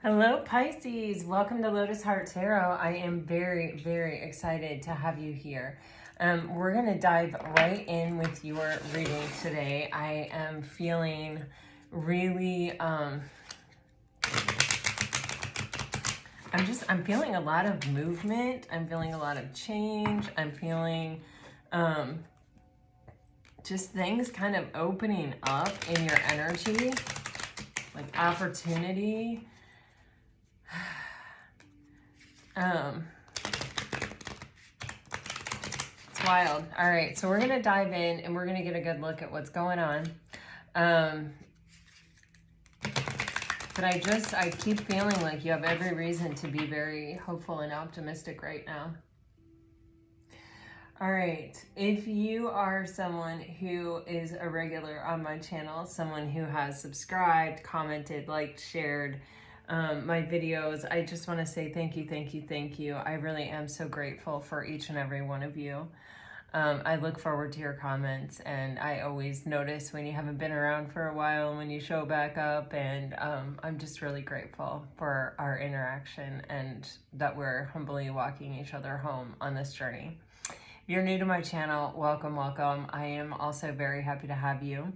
Hello, Pisces. Welcome to Lotus Heart Tarot. I am very, very excited to have you here. We're going to dive right in with your reading today. I am feeling really, I'm feeling a lot of movement. I'm feeling a lot of change. I'm feeling just things kind of opening up in your energy, like opportunity. It's wild. All right, so we're going to dive in and we're going to get a good look at what's going on. But I keep feeling like you have every reason to be very hopeful and optimistic right now. All right, if you are someone who is a regular on my channel, someone who has subscribed, commented, liked, shared my videos, I just want to say thank you, thank you, thank you. I really am so grateful for each and every one of you. I look forward to your comments, and I always notice when you haven't been around for a while and when you show back up, and I'm just really grateful for our interaction and that we're humbly walking each other home on this journey. If you're new to my channel, welcome, welcome. I am also very happy to have you.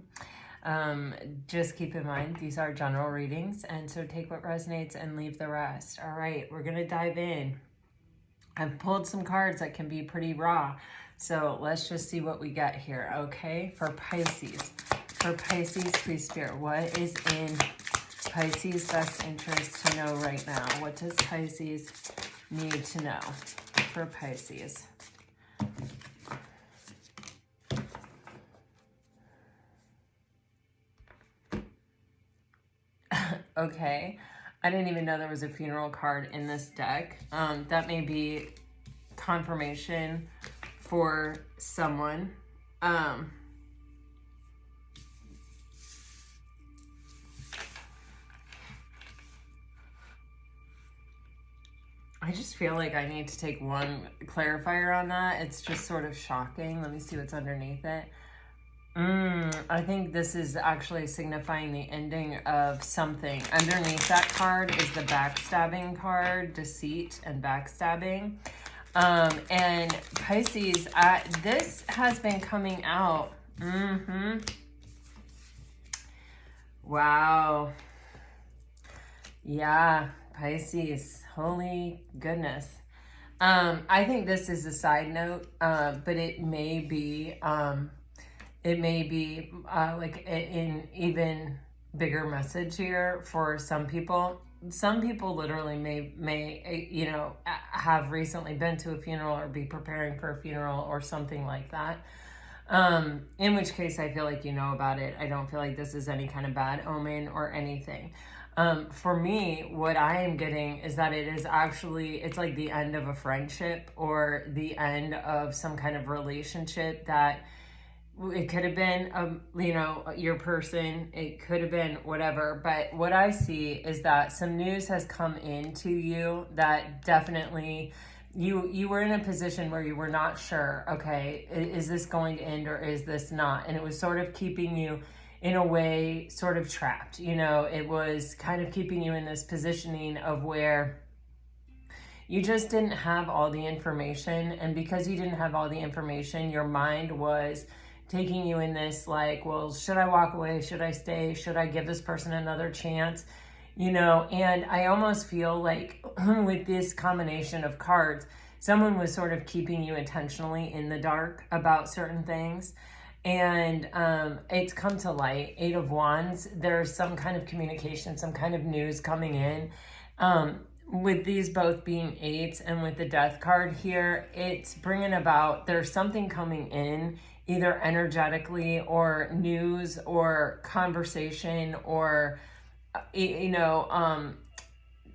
Just keep in mind, these are general readings, and so take what resonates and leave the rest. All right, we're going to dive in. I've pulled some cards that can be pretty raw, so let's just see what we get here, okay? For Pisces, please, Spirit, what is in Pisces' best interest to know right now? What does Pisces need to know for Pisces? Okay, I didn't even know there was a funeral card in this deck. That may be confirmation for someone. I just feel like I need to take one clarifier on that. It's just sort of shocking. Let me see what's underneath it. I think this is actually signifying the ending of something. Underneath that card is the backstabbing card, deceit and backstabbing. And Pisces, this has been coming out. Wow. Yeah, Pisces, holy goodness. I think this is a side note, but it may be, like an even bigger message here for some people. Some people literally may have recently been to a funeral or be preparing for a funeral or something like that. In which case I feel like you know about it. I don't feel like this is any kind of bad omen or anything. For me, what I am getting is that it is actually, it's like the end of a friendship or the end of some kind of relationship that it could have been, your person, it could have been whatever. But what I see is that some news has come into you that definitely you were in a position where you were not sure, okay, is this going to end or is this not? And it was sort of keeping you in a way sort of trapped. It was kind of keeping you in this positioning of where you just didn't have all the information. And because you didn't have all the information, your mind was taking you in this like, well, should I walk away? Should I stay? Should I give this person another chance? And I almost feel like with this combination of cards, someone was sort of keeping you intentionally in the dark about certain things. And it's come to light. 8 of Wands, there's some kind of communication, some kind of news coming in. With these both being 8s and with the Death card here, it's bringing about, there's something coming in, either energetically or news or conversation or,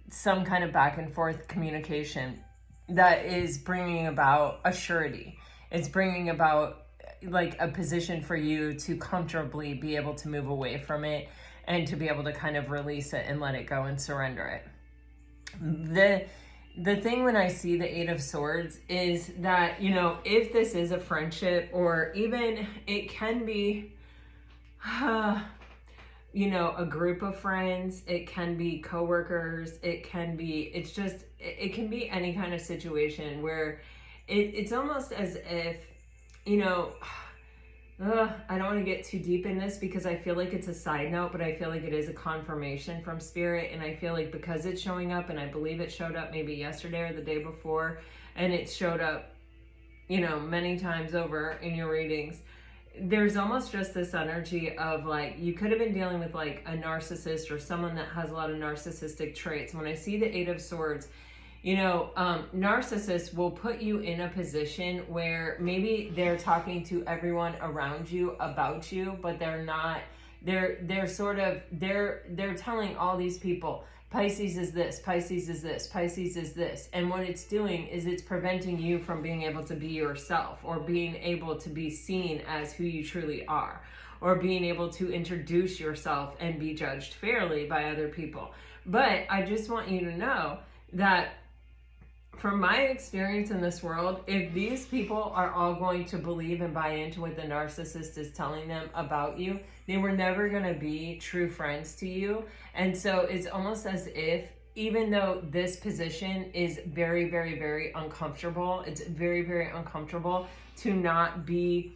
some kind of back and forth communication that is bringing about a surety. It's bringing about like a position for you to comfortably be able to move away from it and to be able to kind of release it and let it go and surrender it. The thing when I see the 8 of Swords is that, if this is a friendship or even it can be, you know, a group of friends, it can be coworkers, it can be, it can be any kind of situation where it's almost as if, you know, I don't want to get too deep in this because I feel like it's a side note, but I feel like it is a confirmation from spirit. And I feel like because it's showing up, and I believe it showed up maybe yesterday or the day before, and it showed up, you know, many times over in your readings, there's almost just this energy of like, you could have been dealing with like a narcissist or someone that has a lot of narcissistic traits. When I see the Eight of Swords, you know, narcissists will put you in a position where maybe they're talking to everyone around you about you, but they're not, they're sort of, they're telling all these people, Pisces is this, Pisces is this, Pisces is this. And what it's doing is it's preventing you from being able to be yourself, or being able to be seen as who you truly are, or being able to introduce yourself and be judged fairly by other people. But I just want you to know that from my experience in this world, if these people are all going to believe and buy into what the narcissist is telling them about you, they were never going to be true friends to you. And so it's almost as if, even though this position is very, very, very uncomfortable, it's very, very uncomfortable to not be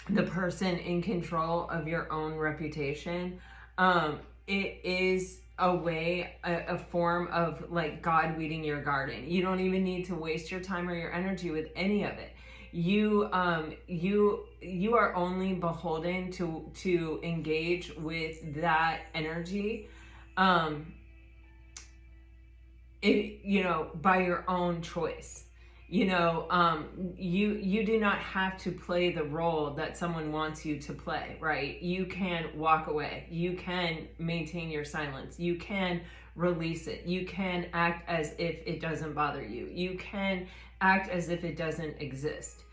the person in control of your own reputation. It is a way, a form of like God weeding your garden. You don't even need to waste your time or your energy with any of it. You are only beholden to engage with that energy, you know, by your own choice. You know, you do not have to play the role that someone wants you to play, right? You can walk away. You can maintain your silence. You can release it. You can act as if it doesn't bother you. You can act as if it doesn't exist.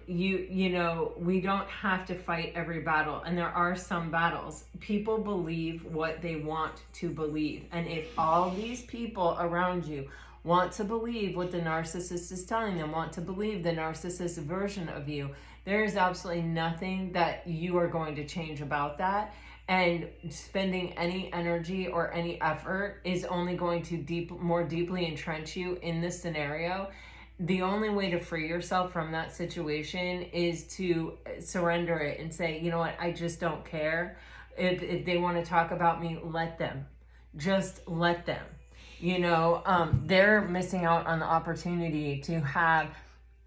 You know, we don't have to fight every battle, and there are some battles. People believe what they want to believe. And if all these people around you want to believe what the narcissist is telling them, want to believe the narcissist version of you, there is absolutely nothing that you are going to change about that. And spending any energy or any effort is only going to more deeply entrench you in this scenario. The only way to free yourself from that situation is to surrender it and say, you know what, I just don't care. If they want to talk about me, let them. Just let them. You know, they're missing out on the opportunity to have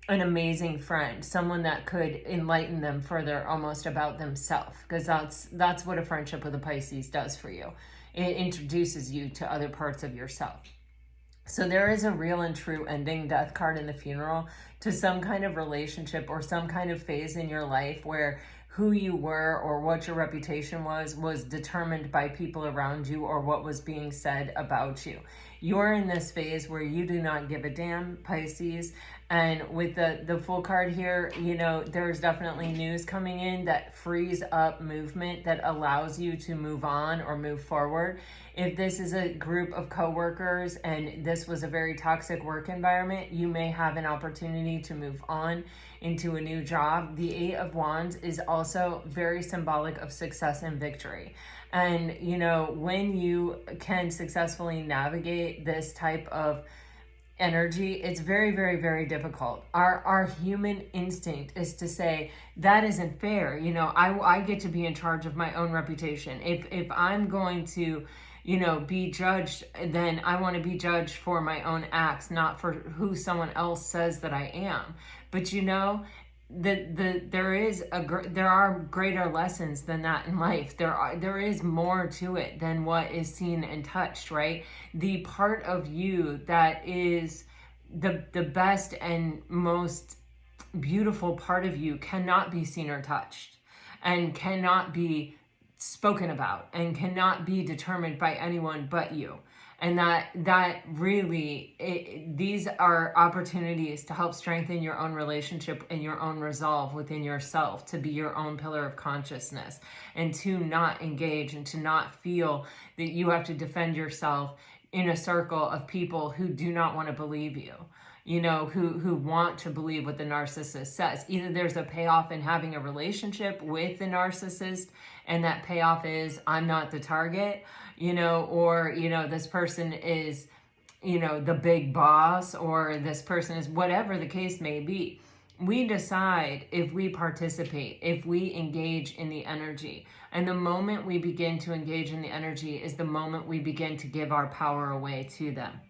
an amazing friend, someone that could enlighten them further almost about themselves, because that's what a friendship with a Pisces does for you. It introduces you to other parts of yourself. So there is a real and true ending, death card in the funeral, to some kind of relationship or some kind of phase in your life where who you were or what your reputation was determined by people around you or what was being said about you. You're in this phase where you do not give a damn, Pisces. And with the full card here, you know, there's definitely news coming in that frees up movement, that allows you to move on or move forward. If this is a group of coworkers and this was a very toxic work environment, you may have an opportunity to move on into a new job. The Eight of Wands is also very symbolic of success and victory. And, you know, when you can successfully navigate this type of energy, it's very, very, very difficult. Our human instinct is to say, that isn't fair. You know, I get to be in charge of my own reputation. If I'm going to, you know, be judged, then I want to be judged for my own acts, not for who someone else says that I am. But you know, there are greater lessons than that in life. There is more to it than what is seen and touched, right? The part of you that is the best and most beautiful part of you cannot be seen or touched, and cannot be spoken about, and cannot be determined by anyone but you. And that really, these are opportunities to help strengthen your own relationship and your own resolve within yourself, to be your own pillar of consciousness, and to not engage and to not feel that you have to defend yourself in a circle of people who do not want to believe you, you know, who want to believe what the narcissist says. Either there's a payoff in having a relationship with the narcissist and that payoff is I'm not the target, or, this person is, the big boss, or this person is, whatever the case may be. We decide if we participate, if we engage in the energy. And the moment we begin to engage in the energy is the moment we begin to give our power away to them.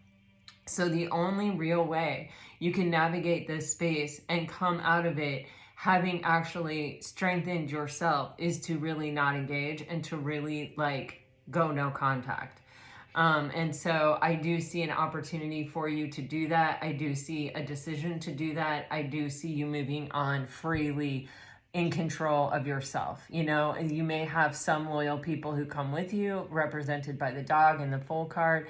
So the only real way you can navigate this space and come out of it having actually strengthened yourself is to really not engage and to really go no contact. And so I do see an opportunity for you to do that. I do see a decision to do that. I do see you moving on freely in control of yourself, and you may have some loyal people who come with you, represented by the dog and the Fool card.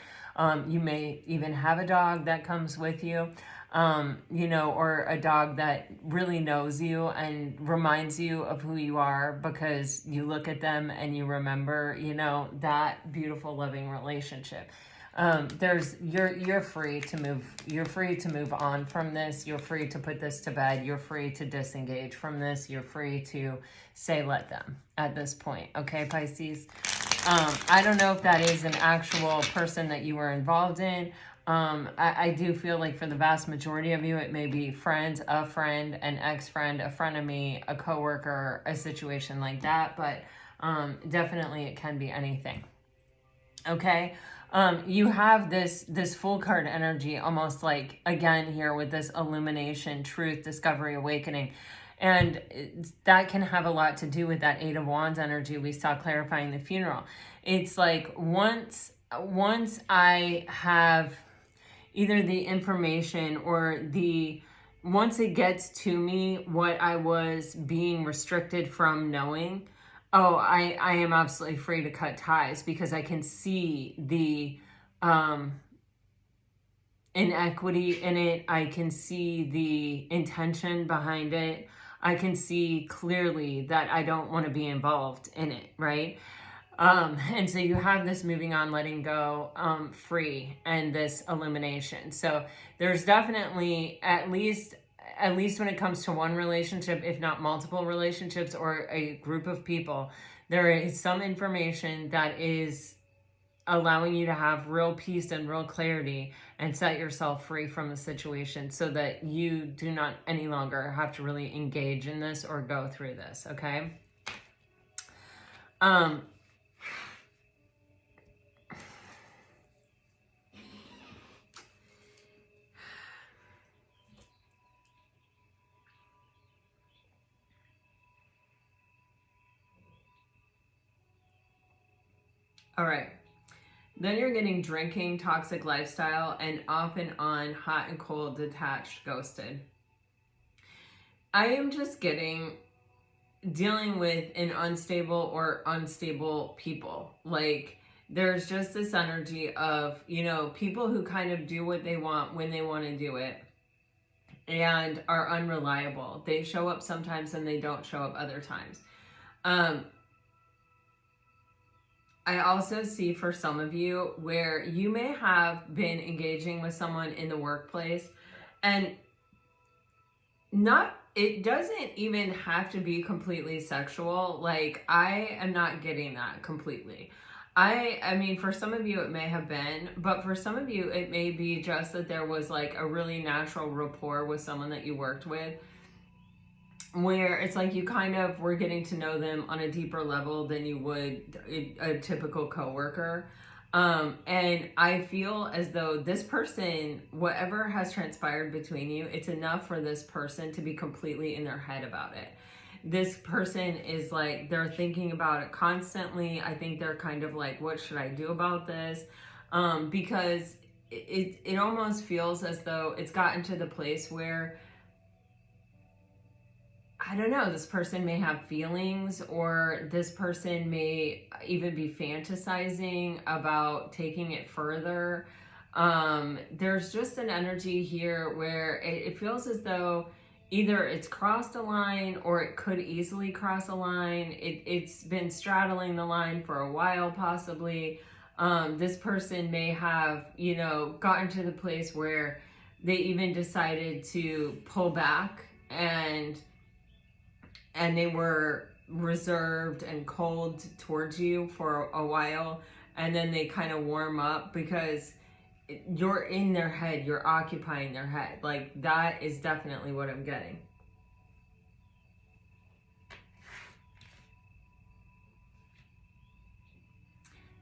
You may even have a dog that comes with you, or a dog that really knows you and reminds you of who you are because you look at them and you remember, that beautiful, loving relationship. You're free to move. You're free to move on from this. You're free to put this to bed. You're free to disengage from this. You're free to say, let them at this point. Okay, Pisces. I don't know if that is an actual person that you were involved in. I do feel like for the vast majority of you, it may be friends, a friend, an ex-friend, a frenemy, a coworker, a situation like that. But definitely it can be anything. Okay. You have this Fool card energy, almost like, again, here with this illumination, truth, discovery, awakening. And that can have a lot to do with that Eight of Wands energy we saw clarifying the funeral. It's like once I have either the information or once it gets to me what I was being restricted from knowing, I am absolutely free to cut ties because I can see the inequity in it. I can see the intention behind it. I can see clearly that I don't want to be involved in it, right? And so you have this moving on, letting go, free, and this illumination. So there's definitely, at least when it comes to one relationship, if not multiple relationships or a group of people, there is some information that is allowing you to have real peace and real clarity and set yourself free from the situation so that you do not any longer have to really engage in this or go through this, okay? All right. Then you're getting drinking, toxic lifestyle, and off and on, hot and cold, detached, ghosted. I am just dealing with an unstable or unstable people. Like, there's just this energy of, people who kind of do what they want when they want to do it and are unreliable. They show up sometimes and they don't show up other times. I also see for some of you where you may have been engaging with someone in the workplace, and it doesn't even have to be completely sexual. Like, I am not getting that completely. I mean, for some of you it may have been, but for some of you it may be just that there was like a really natural rapport with someone that you worked with, where it's like you kind of were getting to know them on a deeper level than you would a typical coworker. And I feel as though this person, whatever has transpired between you, it's enough for this person to be completely in their head about it. This person is like, they're thinking about it constantly. I think they're kind of like, what should I do about this? Because it almost feels as though it's gotten to the place where, I don't know, this person may have feelings, or this person may even be fantasizing about taking it further. There's just an energy here where it feels as though either it's crossed a line or it could easily cross a line. It's been straddling the line for a while, possibly. This person may have, gotten to the place where they even decided to pull back and they were reserved and cold towards you for a while, and then they kind of warm up because you're in their head, you're occupying their head. Like, that is definitely what I'm getting.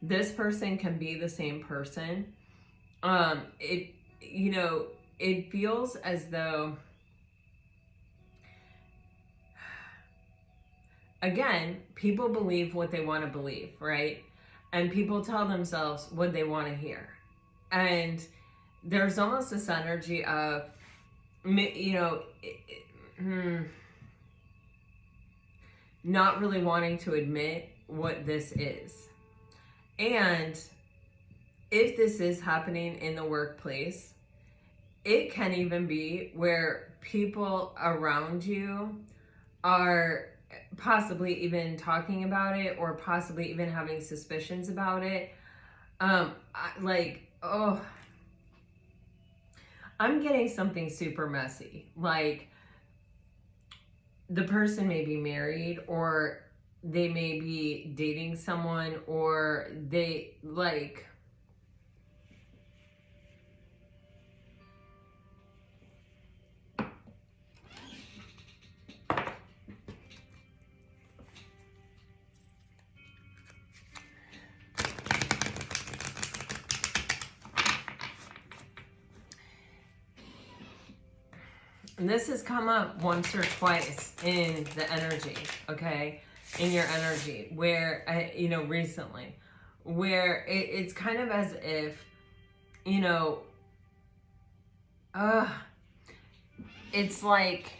This person can be the same person. It, you know, it feels as though, again, people believe what they want to believe, right? And people tell themselves what they want to hear. And there's almost this energy of, you know, not really wanting to admit what this is. And if this is happening in the workplace, it can even be where people around you are possibly even talking about it, or possibly even having suspicions about it. I'm getting something super messy. Like, the person may be married, or they may be dating someone, or they, like, and this has come up once or twice in the energy, okay? In your energy, where, you know, recently, where it's kind of as if, you know, it's like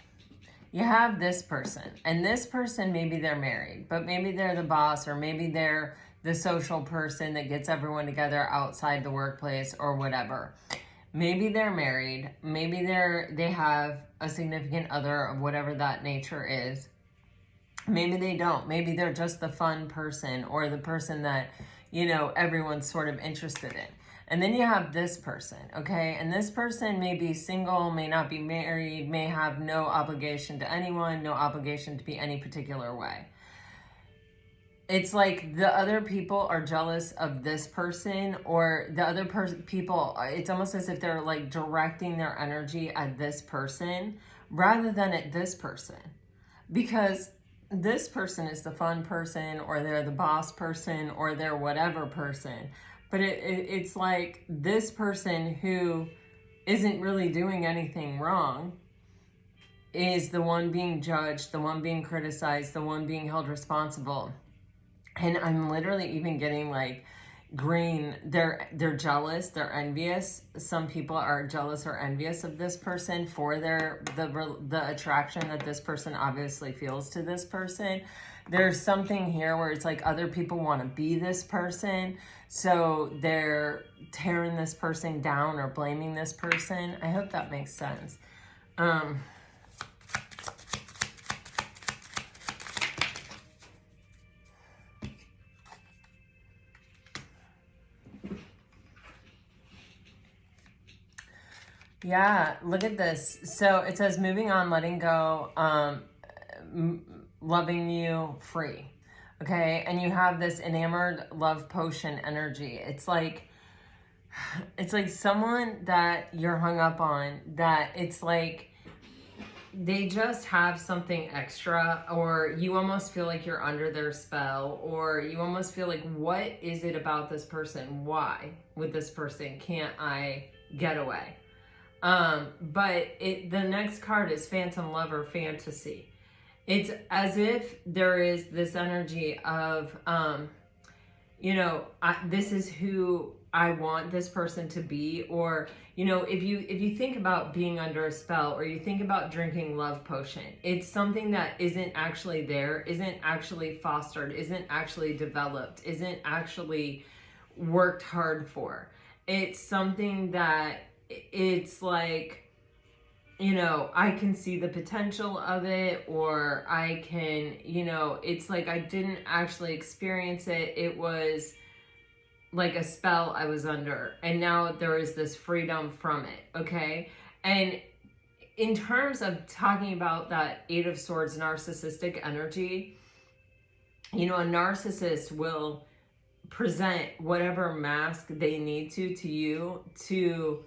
you have this person, and this person, maybe they're married, but maybe they're the boss, or maybe they're the social person that gets everyone together outside the workplace or whatever. Maybe they're married, maybe they have a significant other of whatever that nature is. Maybe they don't. Maybe they're just the fun person, or the person that, you know, everyone's sort of interested in. And then you have this person, okay? And this person may be single, may not be married, may have no obligation to anyone, no obligation to be any particular way. It's like the other people are jealous of this person, or the other people, it's almost as if they're like directing their energy at this person rather than at this person. Because this person is the fun person, or they're the boss person, or they're whatever person. But it's like this person who isn't really doing anything wrong is the one being judged, the one being criticized, the one being held responsible. And I'm literally even getting like green, they're jealous, they're envious. Some people are jealous or envious of this person for the attraction that this person obviously feels to this person. There's something here where it's like other people want to be this person, so they're tearing this person down or blaming this person. I hope that makes sense. Yeah, look at this. So it says moving on, letting go, loving you, free. Okay, and you have this enamored love potion energy. It's like someone that you're hung up on, that it's like they just have something extra, or you almost feel like you're under their spell, or you almost feel like, what is it about this person? Why with this person can't I get away? But the next card is Phantom Lover Fantasy. It's as if there is this energy of, you know, this is who I want this person to be. Or, you know, if you think about being under a spell, or you think about drinking love potion, it's something that isn't actually there, isn't actually fostered, isn't actually developed, isn't actually worked hard for. It's something that it's like, you know, I can see the potential of it, or I can, you know, it's like I didn't actually experience it. It was like a spell I was under, and now there is this freedom from it, okay? And in terms of talking about that Eight of Swords narcissistic energy, a narcissist will present whatever mask they need to you to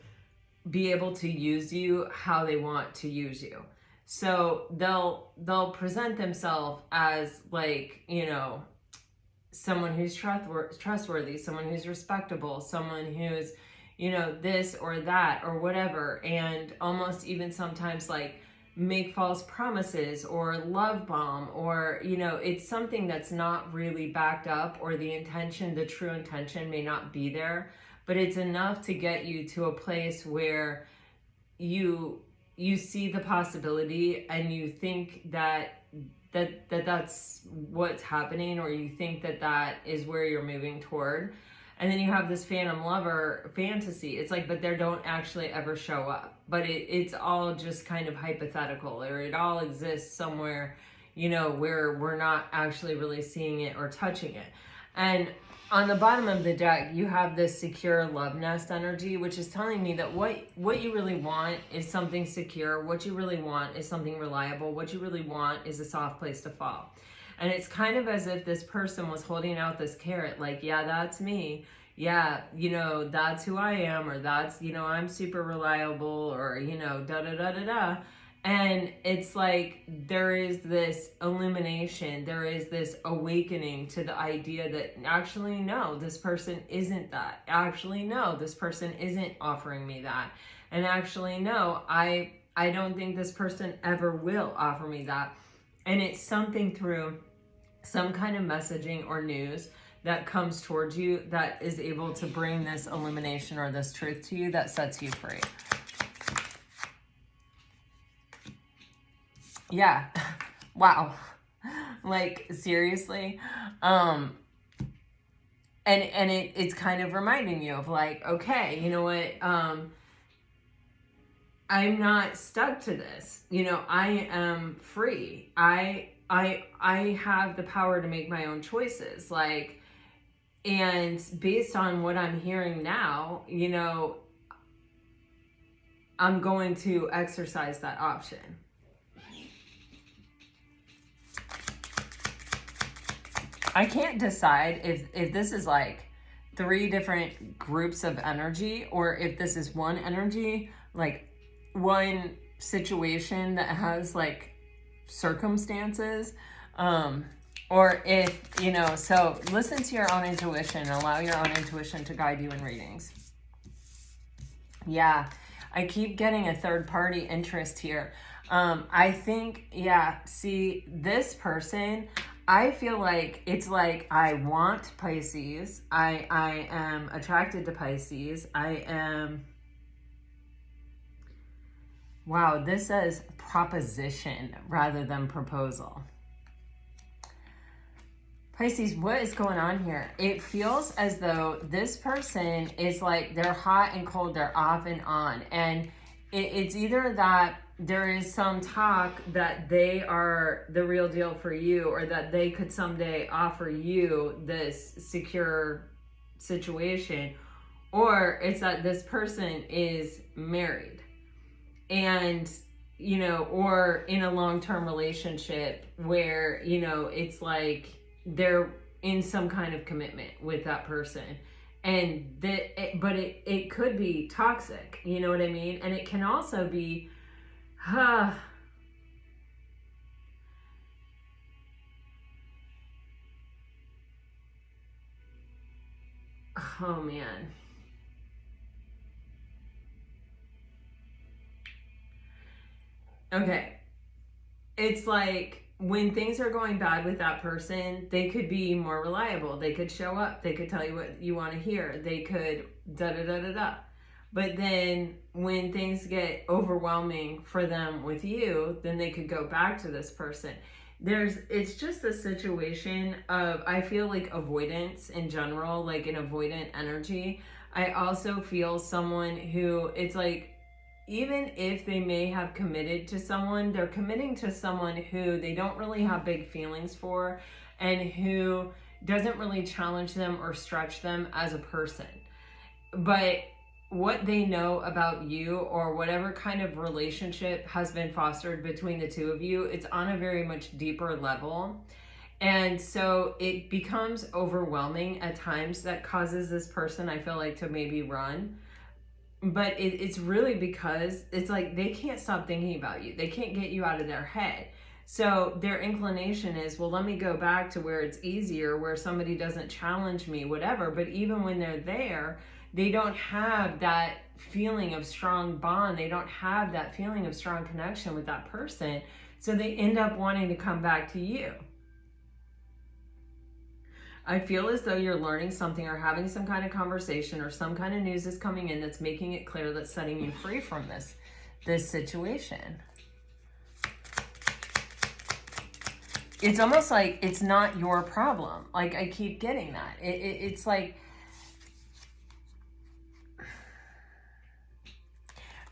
be able to use you how they want to use you. So they'll present themselves as like, someone who's trustworthy, someone who's respectable, someone who's, this or that or whatever, and almost even sometimes like make false promises or love bomb, or it's something that's not really backed up, or the true intention may not be there, but it's enough to get you to a place where you see the possibility and you think that's what's happening, or you think that is where you're moving toward. And then you have this phantom lover fantasy. It's like, but they don't actually ever show up. But it's all just kind of hypothetical, or it all exists somewhere, where we're not actually really seeing it or touching it. And on the bottom of the deck, you have this secure love nest energy, which is telling me that what you really want is something secure. What you really want is something reliable. What you really want is a soft place to fall. And it's kind of as if this person was holding out this carrot, like, yeah, that's me. Yeah, that's who I am, or that's, I'm super reliable, or, da-da-da-da-da. And it's like there is this illumination, there is this awakening to the idea that actually, no, this person isn't that. Actually, no, this person isn't offering me that. And actually, no, I don't think this person ever will offer me that. And it's something through some kind of messaging or news that comes towards you that is able to bring this illumination or this truth to you that sets you free. Yeah. Wow. Like, seriously. And it's kind of reminding you of like, okay, you know what? I'm not stuck to this. I am free. I have the power to make my own choices. Like, and based on what I'm hearing now, I'm going to exercise that option. I can't decide if this is like 3 different groups of energy, or if this is one energy, like one situation that has like circumstances, or if, so listen to your own intuition, allow your own intuition to guide you in readings. Yeah, I keep getting a third party interest here. I think, see, this person, I feel like it's like I want Pisces. I am attracted to Pisces. Wow, this says proposition rather than proposal. Pisces, what is going on here? It feels as though this person is like, they're hot and cold, they're off and on. And it's either that there is some talk that they are the real deal for you, or that they could someday offer you this secure situation, or it's that this person is married and, or in a long-term relationship where, it's like they're in some kind of commitment with that person. And but it could be toxic, you know what I mean? And it can also be, oh man. Okay. It's like when things are going bad with that person, they could be more reliable. They could show up. They could tell you what you want to hear. They could da-da-da-da-da. But then when things get overwhelming for them with you, then they could go back to this person. It's just a situation of, I feel like avoidance in general, like an avoidant energy. I also feel someone who, it's like, even if they may have committed to someone, they're committing to someone who they don't really have big feelings for, and who doesn't really challenge them or stretch them as a person. But what they know about you, or whatever kind of relationship has been fostered between the two of you, it's on a very much deeper level. And so it becomes overwhelming at times. That causes this person, I feel like, to maybe run. But it's really because it's like they can't stop thinking about you. They can't get you out of their head. So their inclination is, well, let me go back to where it's easier, where somebody doesn't challenge me, whatever. But even when they're there, they don't have that feeling of strong bond. They don't have that feeling of strong connection with that person. So they end up wanting to come back to you. I feel as though you're learning something or having some kind of conversation or some kind of news is coming in that's making it clear, that's setting you free from this situation. It's almost like it's not your problem. Like, I keep getting that. It's like,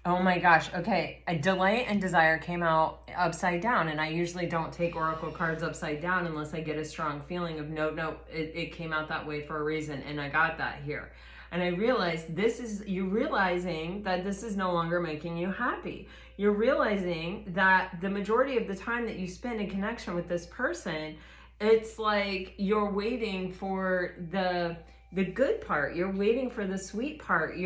oh my gosh. Okay. A delay and desire came out upside down. And I usually don't take oracle cards upside down unless I get a strong feeling of no, it came out that way for a reason. And I got that here. And I realized this is you realizing that this is no longer making you happy. You're realizing that the majority of the time that you spend in connection with this person, it's like you're waiting for the good part. You're waiting for the sweet part.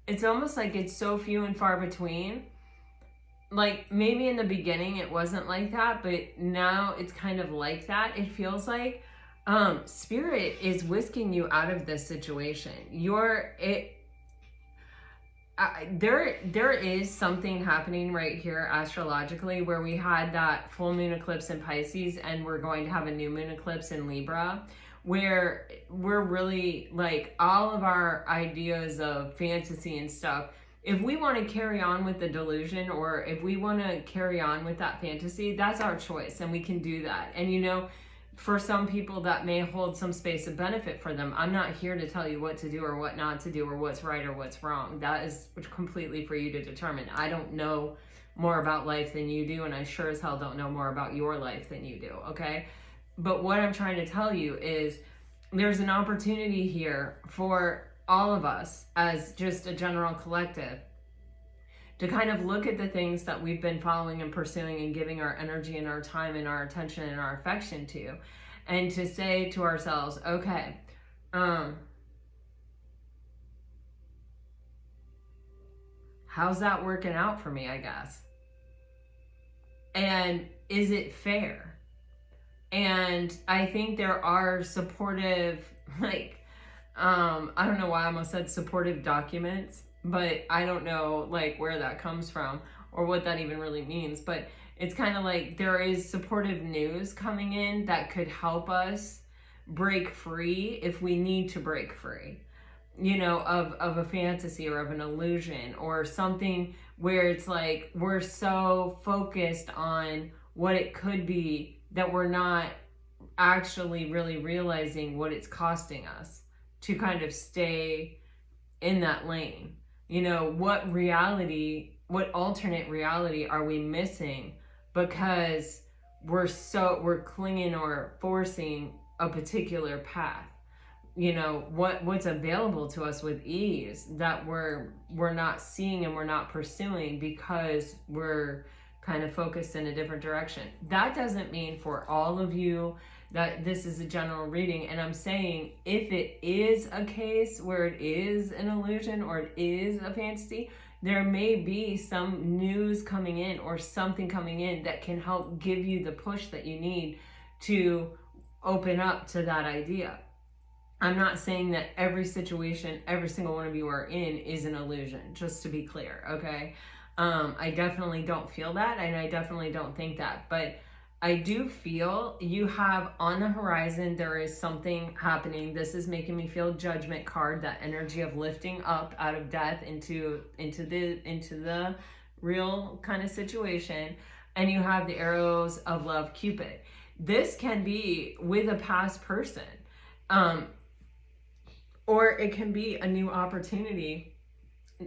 It's almost like it's so few and far between. Like, maybe in the beginning it wasn't like that, but now it's kind of like that. It feels like spirit is whisking you out of this situation. There is something happening right here astrologically where we had that full moon eclipse in Pisces, and we're going to have a new moon eclipse in Libra, where we're really like all of our ideas of fantasy and stuff. If we want to carry on with the delusion, or if we want to carry on with that fantasy, that's our choice, and we can do that. And for some people that may hold some space of benefit for them. I'm not here to tell you what to do or what not to do or what's right or what's wrong. That is completely for you to determine. I don't know more about life than you do, and I sure as hell don't know more about your life than you do, okay? But what I'm trying to tell you is there's an opportunity here for all of us as just a general collective to kind of look at the things that we've been following and pursuing and giving our energy and our time and our attention and our affection to, and to say to ourselves, okay, how's that working out for me, I guess? And is it fair? And I think there are supportive, I don't know why I almost said supportive documents, but I don't know where that comes from or what that even really means. But it's kind of like there is supportive news coming in that could help us break free if we need to break free, of a fantasy or of an illusion or something where it's like we're so focused on what it could be that we're not actually really realizing what it's costing us to kind of stay in that lane. What alternate reality are we missing because we're clinging or forcing a particular path? What's available to us with ease that we're not seeing and we're not pursuing because we're kind of focused in a different direction. That doesn't mean for all of you that this is a general reading. And I'm saying if it is a case where it is an illusion or it is a fantasy, there may be some news coming in or something coming in that can help give you the push that you need to open up to that idea. I'm not saying that every situation, every single one of you are in is an illusion, just to be clear, okay? I definitely don't feel that, and I definitely don't think that, but I do feel you have on the horizon, there is something happening. This is making me feel Judgment card, that energy of lifting up out of death into the real kind of situation. And you have the arrows of love, Cupid. This can be with a past person, or it can be a new opportunity,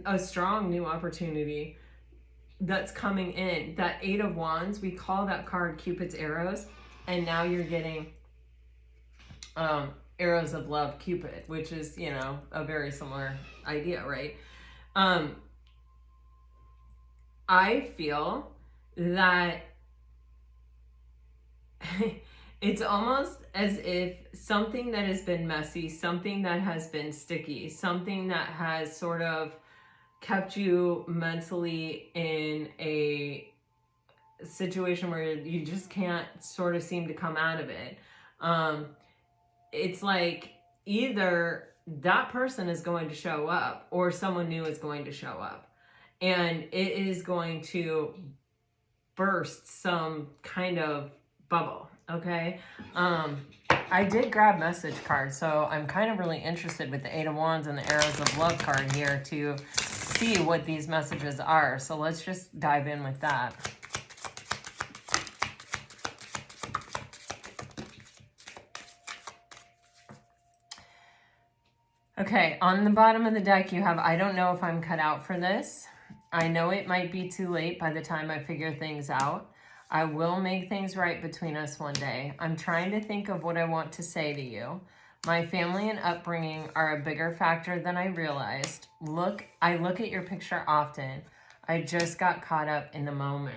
a strong new opportunity that's coming in. That Eight of Wands, we call that card Cupid's arrows, and now you're getting arrows of love, Cupid, which is a very similar idea, right? I feel that it's almost as if something that has been messy, something that has been sticky, something that has sort of kept you mentally in a situation where you just can't sort of seem to come out of it. It's like either that person is going to show up or someone new is going to show up, and it is going to burst some kind of bubble. Okay. I did grab message cards, so I'm kind of really interested with the Eight of Wands and the Arrows of Love card here to see what these messages are. So let's just dive in with that. Okay, on the bottom of the deck you have, I don't know if I'm cut out for this. I know it might be too late by the time I figure things out. I will make things right between us one day. I'm trying to think of what I want to say to you. My family and upbringing are a bigger factor than I realized. I look at your picture often. I just got caught up in the moment.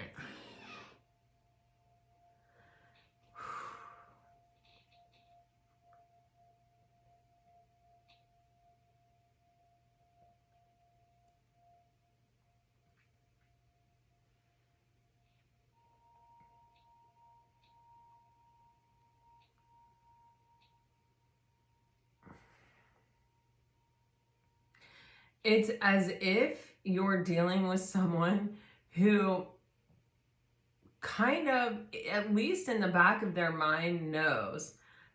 It's as if you're dealing with someone who kind of, at least in the back of their mind, knows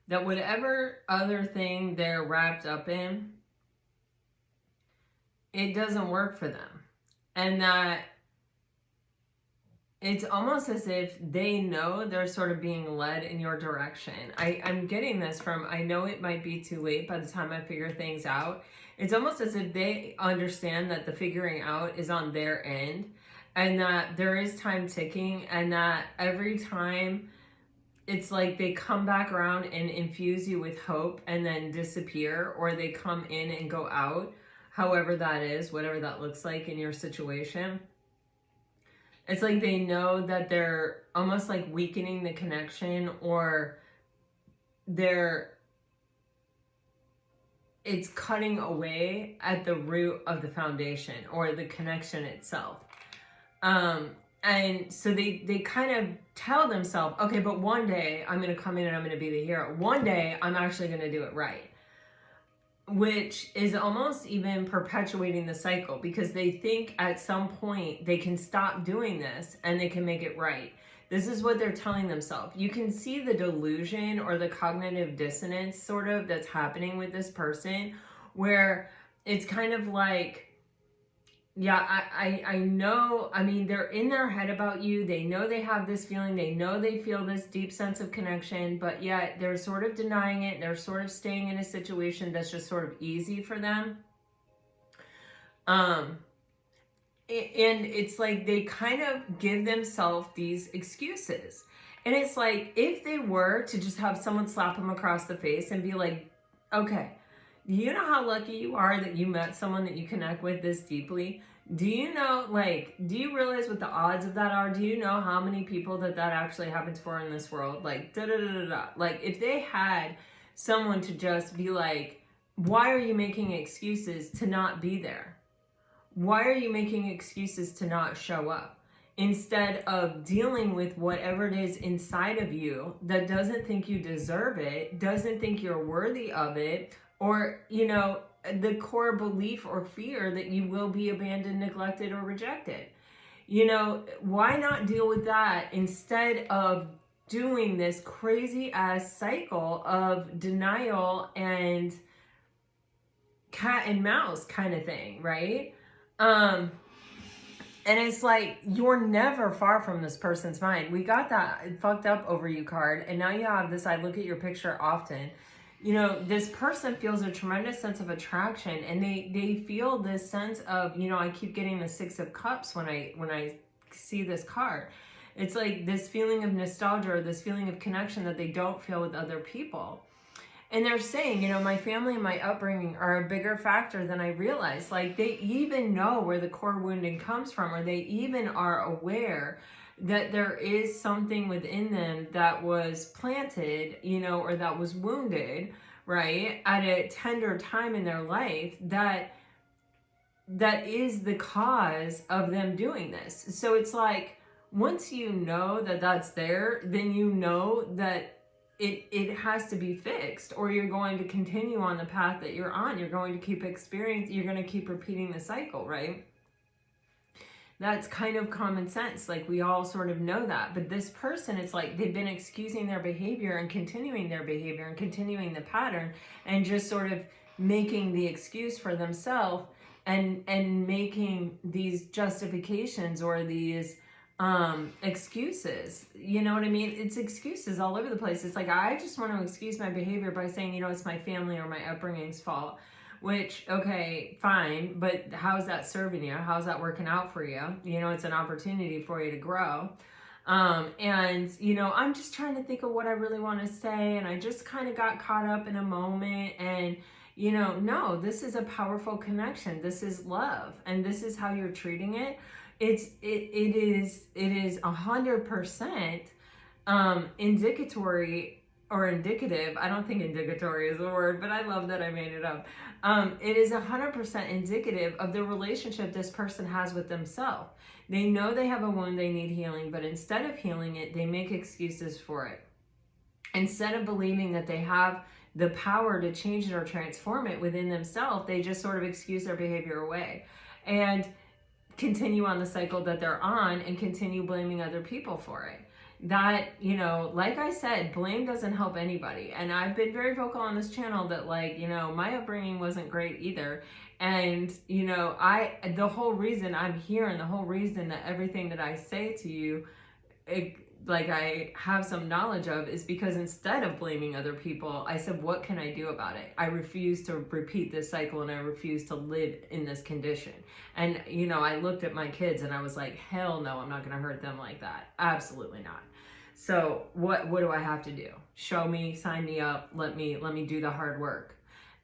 that whatever other thing they're wrapped up in, it doesn't work for them. And that it's almost as if they know they're sort of being led in your direction. I'm getting this from, I know it might be too late by the time I figure things out. It's almost as if they understand that the figuring out is on their end and that there is time ticking, and that every time it's like they come back around and infuse you with hope and then disappear, or they come in and go out, however that is, whatever that looks like in your situation. It's like they know that they're almost like weakening the connection, or it's cutting away at the root of the foundation or the connection itself. And so they kind of tell themselves, okay, but one day I'm going to come in and I'm going to be the hero. One day I'm actually going to do it right. Which is almost even perpetuating the cycle, because they think at some point they can stop doing this and they can make it right. This is what they're telling themselves. You can see the delusion or the cognitive dissonance sort of that's happening with this person, where it's kind of like, yeah, I know, I mean, they're in their head about you. They know they have this feeling. They know they feel this deep sense of connection, but yet they're sort of denying it. They're sort of staying in a situation that's just sort of easy for them. And it's like they kind of give themselves these excuses. And it's like, if they were to just have someone slap them across the face and be like, okay, you know how lucky you are that you met someone that you connect with this deeply? Do you know, like, do you realize what the odds of that are? Do you know how many people that actually happens for in this world? Like, da-da-da-da-da. Like, if they had someone to just be like, why are you making excuses to not be there? Why are you making excuses to not show up? Instead of dealing with whatever it is inside of you that doesn't think you deserve it, doesn't think you're worthy of it, or, you know, the core belief or fear that you will be abandoned, neglected, or rejected. You know, why not deal with that instead of doing this crazy ass cycle of denial and cat and mouse kind of thing, right? And it's like, you're never far from this person's mind. We got that fucked up over you card, and now you have this, I look at your picture often. You know, this person feels a tremendous sense of attraction, and they feel this sense of, you know, I keep getting the Six of Cups when I see this card. It's like this feeling of nostalgia, or this feeling of connection that they don't feel with other people. And they're saying, you know, my family and my upbringing are a bigger factor than I realized. Like, they even know where the core wounding comes from, or they even are aware that there is something within them that was planted, you know, or that was wounded, right, at a tender time in their life that is the cause of them doing this. So it's like, once you know that that's there, then you know that it has to be fixed, or you're going to continue on the path that you're on. You're going to keep experiencing, you're going to keep repeating the cycle, right? That's kind of common sense. Like, we all sort of know that. But this person, it's like they've been excusing their behavior and continuing their behavior and continuing the pattern, and just sort of making the excuse for themselves, and making these justifications or these excuses. You know what I mean? It's excuses all over the place. It's like, I just want to excuse my behavior by saying, you know, it's my family or my upbringing's fault. Which, okay, fine, but how's that serving you? How's that working out for you? You know, it's an opportunity for you to grow. And, you know, I'm just trying to think of what I really want to say, and I just kind of got caught up in a moment, and, you know, no, this is a powerful connection. This is love, and this is how you're treating it. It is 100% indicatory or indicative. I don't think indicatory is a word, but I love that I made it up. It is 100% indicative of the relationship this person has with themselves. They know they have a wound, they need healing, but instead of healing it, they make excuses for it. Instead of believing that they have the power to change it or transform it within themselves, they just sort of excuse their behavior away and continue on the cycle that they're on, and continue blaming other people for it. That, you know, like I said, blame doesn't help anybody. And I've been very vocal on this channel that, like, you know, my upbringing wasn't great either. And, you know, the whole reason I'm here, and the whole reason that everything that I say to you, like, I have some knowledge of, is because instead of blaming other people, I said, what can I do about it? I refuse to repeat this cycle, and I refuse to live in this condition. And, you know, I looked at my kids and I was like, hell no, I'm not going to hurt them like that. Absolutely not. So what do I have to do? Show me, sign me up, let me do the hard work.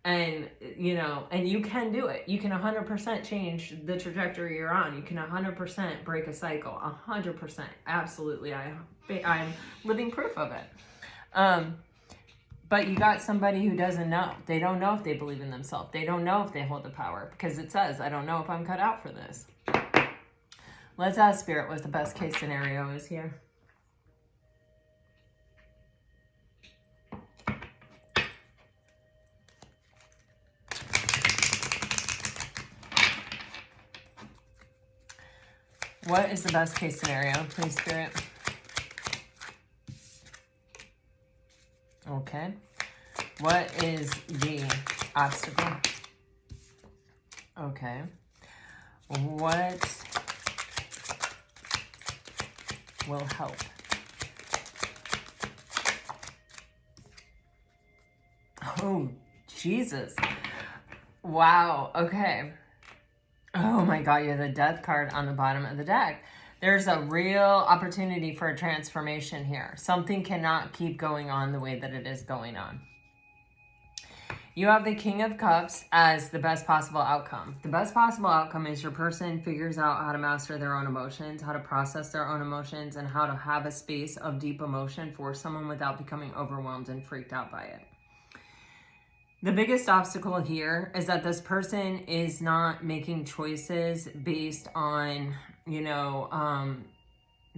And, you know, and you can do it. You can 100% change the trajectory you're on. You can 100% break a cycle. 100%. Absolutely. I'm living proof of it. But you got somebody who doesn't know. They don't know if they believe in themselves. They don't know if they hold the power, because it says, I don't know if I'm cut out for this. Let's ask Spirit what the best case scenario is here. What is the best case scenario, please, Spirit? Okay. What is the obstacle? Okay. What will help? Oh, Jesus. Wow. Okay. Oh my God, you're the Death card on the bottom of the deck. There's a real opportunity for a transformation here. Something cannot keep going on the way that it is going on. You have the King of Cups as the best possible outcome. The best possible outcome is your person figures out how to master their own emotions, how to process their own emotions, and how to have a space of deep emotion for someone without becoming overwhelmed and freaked out by it. The biggest obstacle here is that this person is not making choices based on, you know,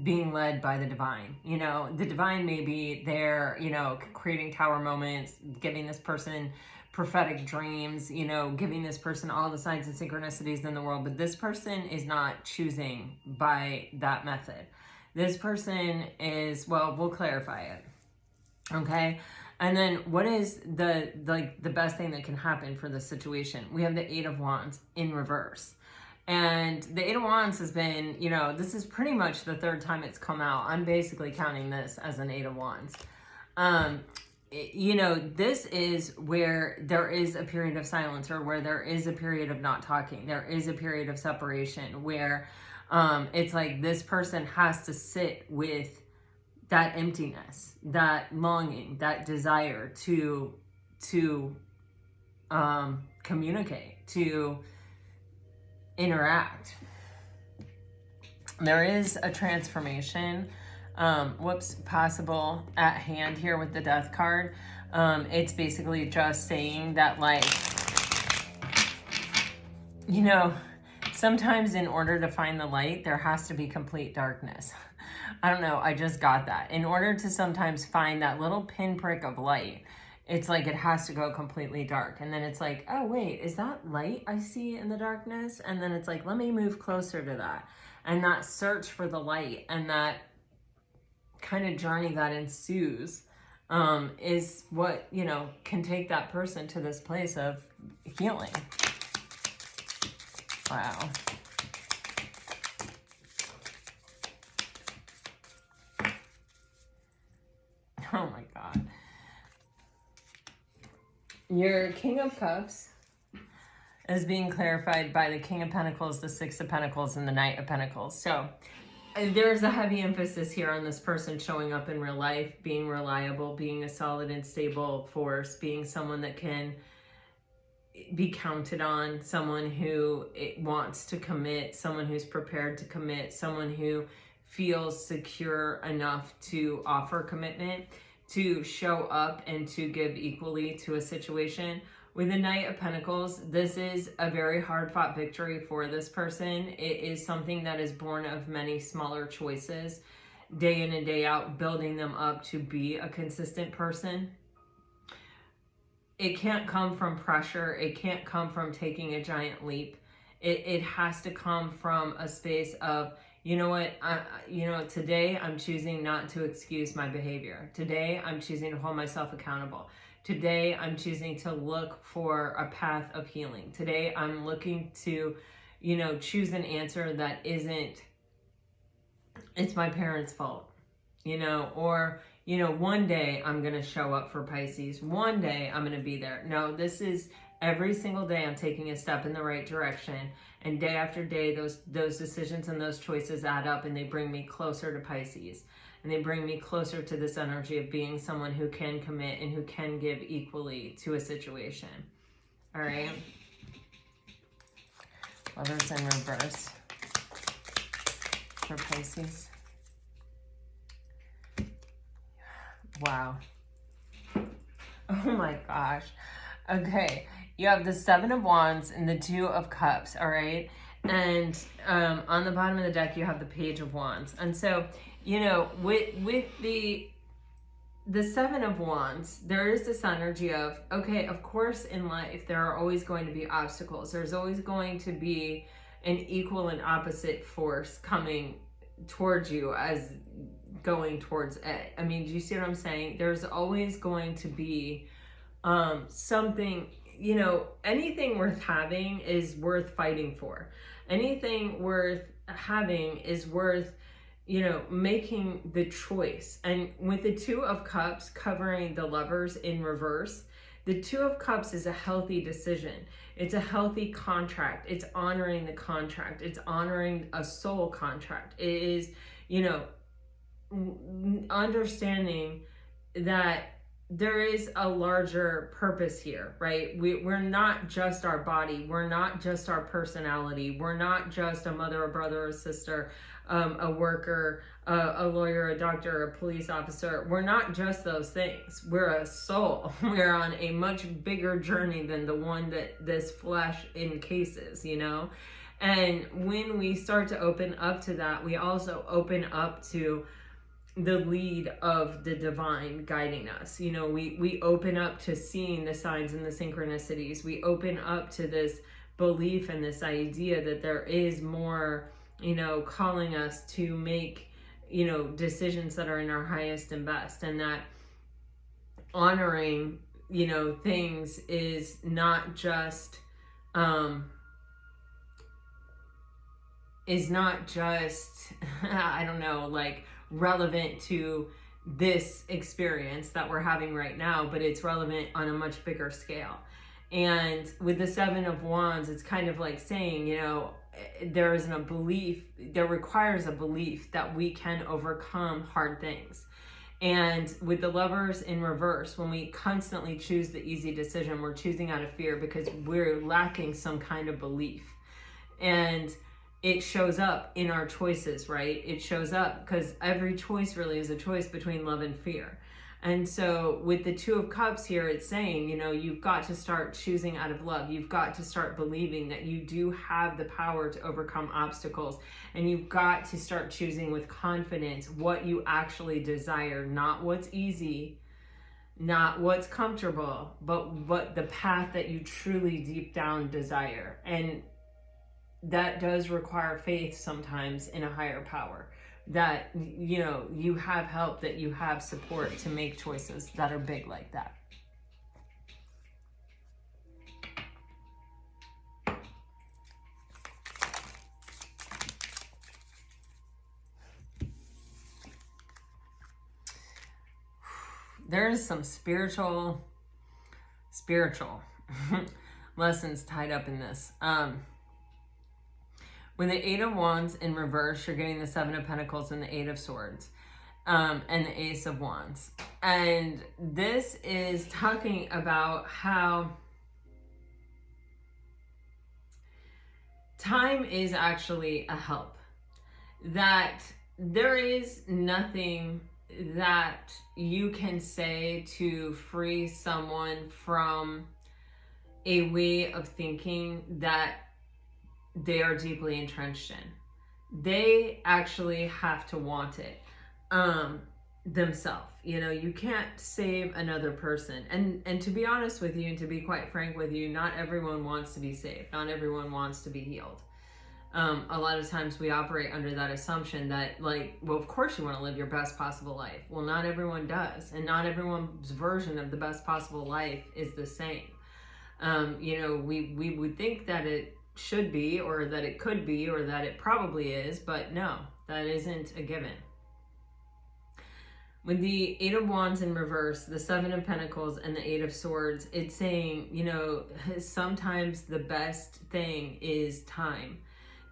being led by the divine. You know, the divine may be there, you know, creating tower moments, giving this person prophetic dreams, you know, giving this person all the signs and synchronicities in the world, but this person is not choosing by that method. This person is, well, we'll clarify it. Okay? And then what is the best thing that can happen for this situation? We have the Eight of Wands in reverse. And the Eight of Wands has been, you know, this is pretty much the third time it's come out. I'm basically counting this as an Eight of Wands. You know, this is where there is a period of silence, or where there is a period of not talking. There is a period of separation where it's like this person has to sit with that emptiness, that longing, that desire to to communicate, to interact. There is a transformation, possible at hand here with the Death card. It's basically just saying that, like, you know, sometimes in order to find the light, there has to be complete darkness. I don't know, I just got that. In order to sometimes find that little pinprick of light, it's like it has to go completely dark. And then it's like, oh wait, is that light I see in the darkness? And then it's like, let me move closer to that. And that search for the light and that kind of journey that ensues is what, you know, can take that person to this place of healing. Wow. Oh my God. Your King of Cups is being clarified by the King of Pentacles, the Six of Pentacles, and the Knight of Pentacles. So there's a heavy emphasis here on this person showing up in real life, being reliable, being a solid and stable force, being someone that can be counted on, someone who wants to commit, someone who's prepared to commit, someone who feels secure enough to offer commitment, to show up and to give equally to a situation. With the Knight of Pentacles, this is a very hard-fought victory for this person. It is something that is born of many smaller choices, day in and day out, building them up to be a consistent person. It can't come from pressure. It can't come from taking a giant leap. It has to come from a space of, you know what, today I'm choosing not to excuse my behavior. Today I'm choosing to hold myself accountable. Today I'm choosing to look for a path of healing. Today I'm looking to, choose an answer that isn't, it's my parents' fault, or, one day I'm going to show up for Pisces. One day I'm going to be there. No, this is every single day I'm taking a step in the right direction. And day after day, those decisions and those choices add up and they bring me closer to Pisces. And they bring me closer to this energy of being someone who can commit and who can give equally to a situation. All right. Lovers in reverse for Pisces. Wow. Oh my gosh. Okay. You have the Seven of Wands and the Two of Cups. All right. And on the bottom of the deck, you have the Page of Wands. And so, with the Seven of Wands, there is this energy of, okay, of course in life, there are always going to be obstacles. There's always going to be an equal and opposite force coming towards you as going towards it. I mean, do you see what I'm saying? There's always going to be something, anything worth having is worth fighting for. Anything worth having is worth, making the choice. And with the Two of Cups covering the Lovers in reverse, the Two of Cups is a healthy decision. It's a healthy contract. It's honoring the contract. It's honoring a soul contract. It is, understanding that there is a larger purpose here, right? We're not just our body. We're not just our personality. We're not just a mother, a brother, a sister, a worker, a lawyer, a doctor, a police officer. We're not just those things. We're a soul. We're on a much bigger journey than the one that this flesh encases, And when we start to open up to that, we also open up to the lead of the divine guiding us. We open up to seeing the signs and the synchronicities. We open up to this belief and this idea that there is more, calling us to make, decisions that are in our highest and best, and that honoring, things is not just, I don't know, like, relevant to this experience that we're having right now, but it's relevant on a much bigger scale. And with the Seven of Wands, it's kind of like saying, there isn't a belief, there requires a belief that we can overcome hard things. And with the Lovers in reverse, when we constantly choose the easy decision, we're choosing out of fear because we're lacking some kind of belief. And it shows up in our choices, right? It shows up because every choice really is a choice between love and fear. And so with the Two of Cups here, it's saying, you know, you've got to start choosing out of love. You've got to start believing that you do have the power to overcome obstacles. And you've got to start choosing with confidence what you actually desire, not what's easy, not what's comfortable, but what the path that you truly deep down desire. And that does require faith sometimes in a higher power. That, you know, you have help, that you have support to make choices that are big like that. There's some spiritual lessons tied up in this. With the Eight of Wands in reverse, you're getting the Seven of Pentacles and the Eight of Swords, and the Ace of Wands. And this is talking about how time is actually a help. That there is nothing that you can say to free someone from a way of thinking that they are deeply entrenched in. They actually have to want it themselves. You know, you can't save another person. And to be honest with you, and to be quite frank with you, not everyone wants to be saved. Not everyone wants to be healed. A lot of times we operate under that assumption that, like, well, of course you want to live your best possible life. Well, not everyone does. And not everyone's version of the best possible life is the same. You know, we would think that it should be, or that it could be, or that it probably is, but no, that isn't a given. With the Eight of Wands in reverse, the Seven of Pentacles, and the Eight of Swords, it's saying, you know, sometimes the best thing is time.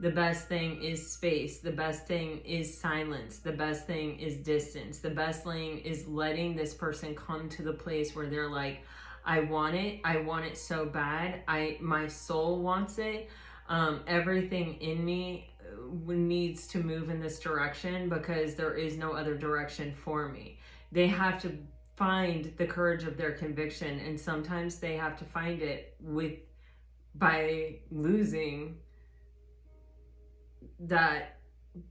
The best thing is space. The best thing is silence. The best thing is distance. The best thing is letting this person come to the place where they're like, I want it. I want it so bad. My soul wants it. Everything in me needs to move in this direction because there is no other direction for me. They have to find the courage of their conviction, and sometimes they have to find it by losing that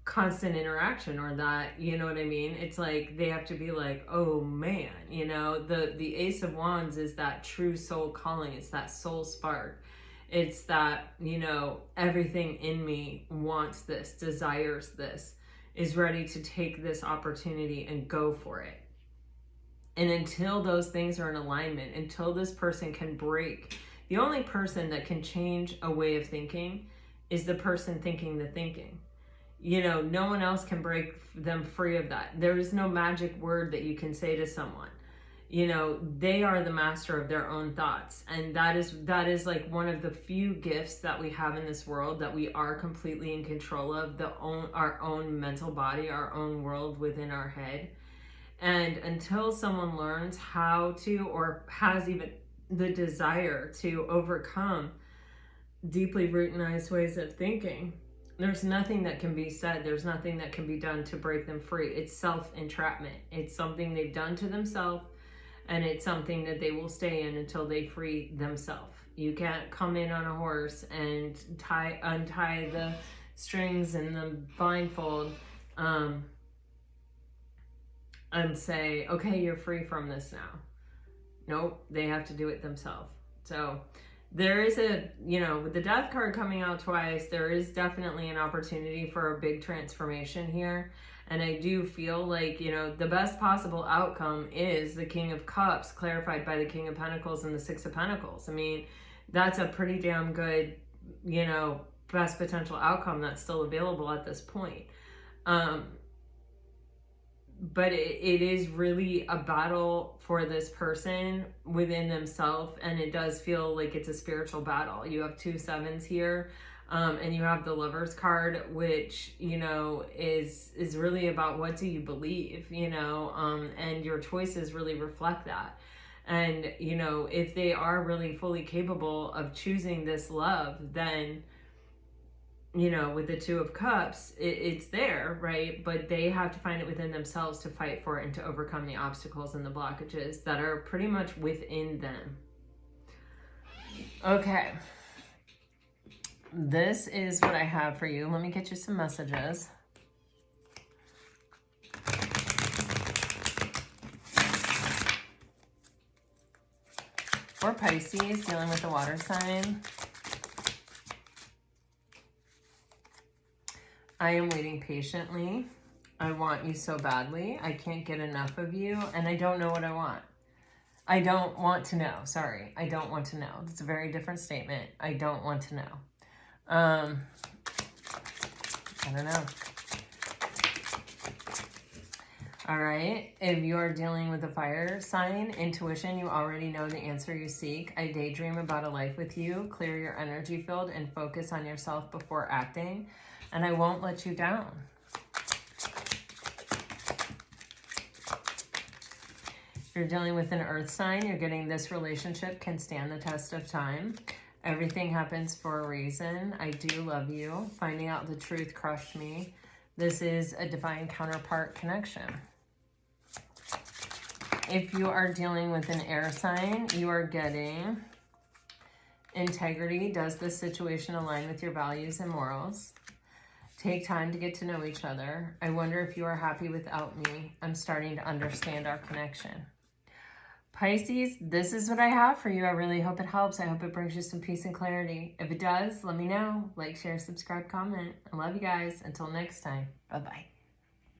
constant interaction, or that, you know what I mean? It's like they have to be like, oh man, you know, the Ace of Wands is that true soul calling. It's that soul spark. It's that, you know, everything in me wants this, desires this, is ready to take this opportunity and go for it. And until those things are in alignment, until this person can break, the only person that can change a way of thinking is the person thinking the thinking. You know, no one else can break them free of that. There is no magic word that you can say to someone. You know, they are the master of their own thoughts. And that is like one of the few gifts that we have in this world, that we are completely in control of, our own mental body, our own world within our head. And until someone learns how to, or has even the desire to overcome deeply routinized ways of thinking, there's nothing that can be said. There's nothing that can be done to break them free. It's self-entrapment. It's something they've done to themselves, and it's something that they will stay in until they free themselves. You can't come in on a horse and untie the strings and the blindfold and say, okay, you're free from this now. Nope, they have to do it themselves. So there is with the Death card coming out twice, there is definitely an opportunity for a big transformation here. And I do feel like, the best possible outcome is the King of Cups clarified by the King of Pentacles and the Six of Pentacles. I mean, that's a pretty damn good, best potential outcome that's still available at this point. But it is really a battle for this person within themselves, and it does feel like it's a spiritual battle. You have two sevens here. And you have the Lover's card, which, you know, is really about what do you believe, you know, and your choices really reflect that. And, you know, if they are really fully capable of choosing this love, then, you know, with the Two of Cups, it's there, right? But they have to find it within themselves to fight for it and to overcome the obstacles and the blockages that are pretty much within them. Okay. This is what I have for you. Let me get you some messages. For Pisces, dealing with the water sign. I am waiting patiently. I want you so badly. I can't get enough of you, and I don't know what I want. I don't want to know. Sorry. I don't want to know. That's a very different statement. I don't want to know. I don't know. All right. If you are dealing with a fire sign, intuition, you already know the answer you seek. I daydream about a life with you. Clear your energy field and focus on yourself before acting. And I won't let you down. If you're dealing with an earth sign, you're getting this relationship can stand the test of time. Everything happens for a reason. I do love you. Finding out the truth crushed me. This is a divine counterpart connection. If you are dealing with an air sign, you are getting integrity. Does this situation align with your values and morals? Take time to get to know each other. I wonder if you are happy without me. I'm starting to understand our connection. Pisces, this is what I have for you. I really hope it helps. I hope it brings you some peace and clarity. If it does, let me know. Like, share, subscribe, comment. I love you guys. Until next time. Bye-bye.